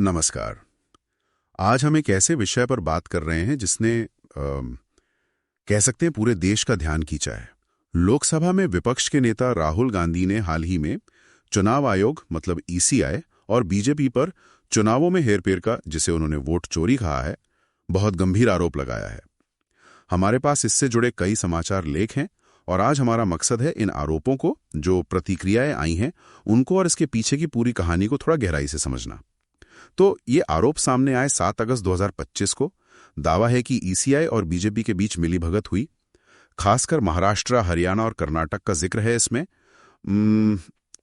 नमस्कार। आज हम एक ऐसे विषय पर बात कर रहे हैं जिसने कह सकते हैं पूरे देश का ध्यान खींचा है। लोकसभा में विपक्ष के नेता राहुल गांधी ने हाल ही में चुनाव आयोग मतलब ईसीआई और बीजेपी पर चुनावों में हेरफेर का, जिसे उन्होंने वोट चोरी कहा है, बहुत गंभीर आरोप लगाया है। हमारे पास इससे जुड़े कई समाचार लेख हैं और आज हमारा मकसद है इन आरोपों को, जो प्रतिक्रियाएं आई हैं, उनको और इसके पीछे की पूरी कहानी को थोड़ा गहराई से समझना। तो ये आरोप सामने आए 7 अगस्त 2025 को। दावा है कि ईसीआई और बीजेपी के बीच मिलीभगत हुई। खासकर महाराष्ट्र, हरियाणा और कर्नाटक का जिक्र है इसमें।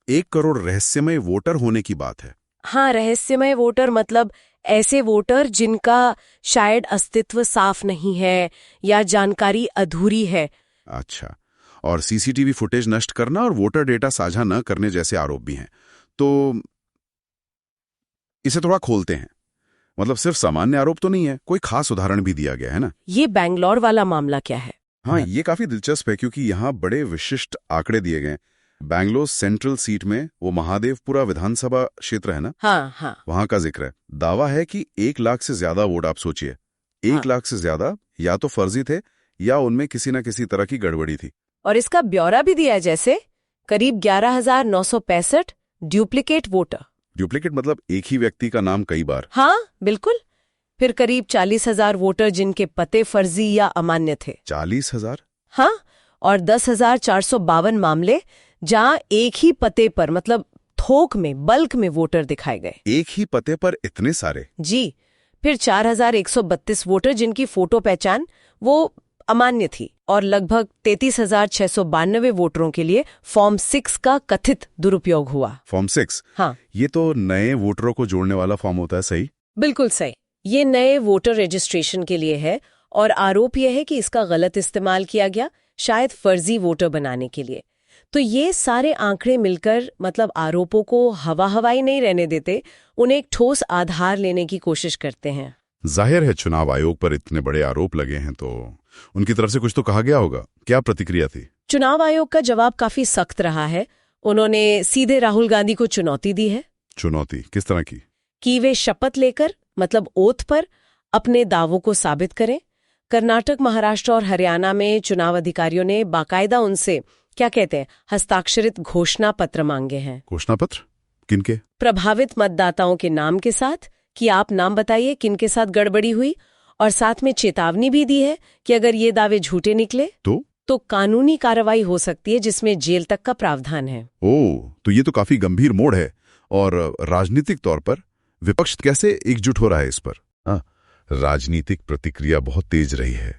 1 करोड़ रहस्यमय वोटर होने की बात है। हाँ, रहस्यमय वोटर मतलब ऐसे वोटर जिनका शायद अस्तित्व साफ नहीं है या जानकारी अधूरी है। अच्छा, और सीसीटीवी फुटेज नष्ट करना और वोटर डेटा साझा न करने जैसे आरोप भी हैं। तो इसे थोड़ा खोलते हैं। मतलब सिर्फ सामान्य आरोप तो नहीं है, कोई खास उदाहरण भी दिया गया है ना। ये बैंगलोर वाला मामला क्या है? हाँ, ये काफी दिलचस्प है क्योंकि यहाँ बड़े विशिष्ट आंकड़े दिए गए। बैंगलोर सेंट्रल सीट में, वो महादेवपुरा विधानसभा क्षेत्र है ना, हाँ, वहां का जिक्र है। दावा है कि 1 लाख से ज्यादा वोट, आप सोचिए, 1 लाख से ज्यादा या तो फर्जी थे या उनमें किसी न किसी तरह की गड़बड़ी थी। और इसका ब्यौरा भी दिया है, जैसे करीब 11,965 डुप्लीकेट वोटर। डुप्लीकेट मतलब एक ही व्यक्ति का नाम कई बार। हाँ, बिल्कुल। फिर करीब 40,000 वोटर जिनके पते फर्जी या अमान्य थे। 40,000? हाँ, और 10,452 मामले जहां एक ही पते पर, मतलब थोक में, बल्क में वोटर दिखाए गए। एक ही पते पर इतने सारे? जी। फिर 4,132 वोटर जिनकी फोटो पहचान वो अमान्य थी, और लगभग 33,692 वोटरों के लिए फॉर्म 6 का कथित दुरुपयोग हुआ। फॉर्म 6? हाँ, ये तो नए वोटरों को जोड़ने वाला फॉर्म होता है, सही? बिल्कुल सही। ये नए वोटर रजिस्ट्रेशन के लिए है और आरोप यह है कि इसका गलत इस्तेमाल किया गया, शायद फर्जी वोटर बनाने के लिए। तो ये सारे आंकड़े मिलकर मतलब आरोपों को हवाई नहीं रहने देते, उन्हें एक ठोस आधार लेने की कोशिश करते हैं। जाहिर है चुनाव आयोग पर इतने बड़े आरोप लगे हैं तो उनकी तरफ से कुछ तो कहा गया होगा। क्या प्रतिक्रिया थी? चुनाव आयोग का जवाब काफी सख्त रहा है। उन्होंने सीधे राहुल गांधी को चुनौती दी है। चुनौती किस तरह की? कि वे शपथ लेकर, मतलब ओथ पर, अपने दावों को साबित करें। कर्नाटक, महाराष्ट्र और हरियाणा में चुनाव अधिकारियों ने बाकायदा उनसे, क्या कहते हैं, हस्ताक्षरित घोषणा पत्र मांगे हैं। घोषणा पत्र? किनके? प्रभावित मतदाताओं के नाम के साथ, कि आप नाम बताइए किनके साथ गड़बड़ी हुई, और साथ में चेतावनी भी दी है कि अगर ये दावे झूठे निकले तो कानूनी कार्रवाई हो सकती है, जिसमें जेल तक का प्रावधान है। ओह, तो ये तो काफी गंभीर मोड़ है। और राजनीतिक तौर पर विपक्ष कैसे एकजुट हो रहा है इस पर? राजनीतिक प्रतिक्रिया बहुत तेज रही है।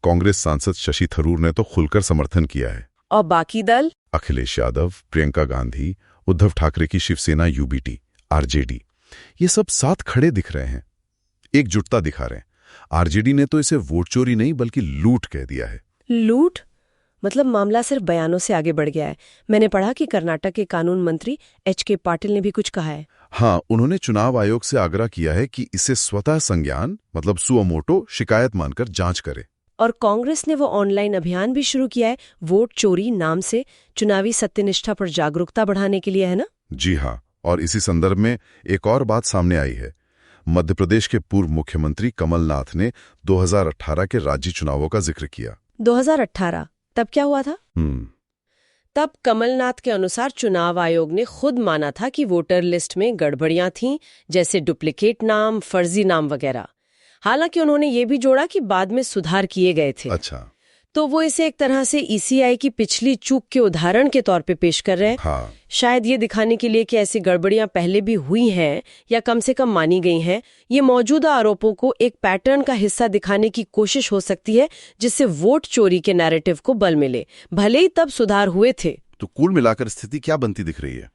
कांग्रेस सांसद शशि थरूर ने तो खुलकर समर्थन किया है। और बाकी दल? अखिलेश यादव, प्रियंका गांधी, उद्धव ठाकरे की शिवसेना यूबीटी, आरजेडी, ये सब साथ खड़े दिख रहे हैं, एकजुटता दिखा रहे हैं। आरजेडी ने तो इसे वोट चोरी नहीं बल्कि लूट कह दिया है। लूट? मतलब मामला सिर्फ बयानों से आगे बढ़ गया है। मैंने पढ़ा कि कर्नाटक के कानून मंत्री एच.के. पाटिल ने भी कुछ कहा है। हाँ, उन्होंने चुनाव आयोग से आग्रह किया है कि इसे स्वतः संज्ञान, मतलब सुओमोटो शिकायत मानकर जांच करे। और कांग्रेस ने वो ऑनलाइन अभियान भी शुरू किया है, वोट चोरी नाम से, चुनावी सत्यनिष्ठा पर जागरूकता बढ़ाने के लिए, है ना? जी हाँ, और इसी संदर्भ में एक और बात सामने आई है। मध्य प्रदेश के पूर्व मुख्यमंत्री कमलनाथ ने 2018 के राज्य चुनावों का जिक्र किया। 2018? तब क्या हुआ था? तब कमलनाथ के अनुसार चुनाव आयोग ने खुद माना था कि वोटर लिस्ट में गड़बड़ियां थीं, जैसे डुप्लीकेट नाम, फर्जी नाम वगैरह। हालांकि उन्होंने ये भी जोड़ा कि बाद में सुधार किए गए थे। अच्छा, तो वो इसे एक तरह से ईसीआई की पिछली चूक के उदाहरण के तौर पे पेश कर रहे हैं। हाँ। शायद ये दिखाने के लिए कि ऐसी गड़बड़ियां पहले भी हुई हैं या कम से कम मानी गई हैं। ये मौजूदा आरोपों को एक पैटर्न का हिस्सा दिखाने की कोशिश हो सकती है, जिससे वोट चोरी के नैरेटिव को बल मिले, भले ही तब सुधार हुए थे। तो कुल मिलाकर स्थिति क्या बनती दिख रही है?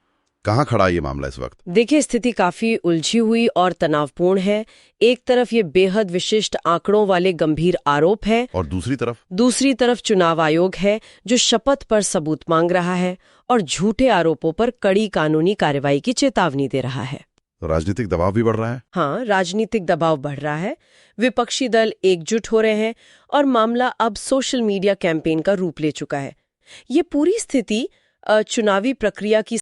कहाँ खड़ा ये मामला इस वक्त? देखिए, स्थिति काफी उलझी हुई और तनावपूर्ण है। एक तरफ ये बेहद विशिष्ट आंकड़ों वाले गंभीर आरोप है, और दूसरी तरफ चुनाव आयोग है जो शपथ पर सबूत मांग रहा है और झूठे आरोपों पर कड़ी कानूनी कार्रवाई की चेतावनी दे रहा है। राजनीतिक दबाव भी बढ़ रहा है। हाँ, राजनीतिक दबाव बढ़ रहा है। विपक्षी दल एकजुट हो रहे हैं और मामला अब सोशल मीडिया कैंपेन का रूप ले चुका है। ये पूरी स्थिति चुनावी प्रक्रिया की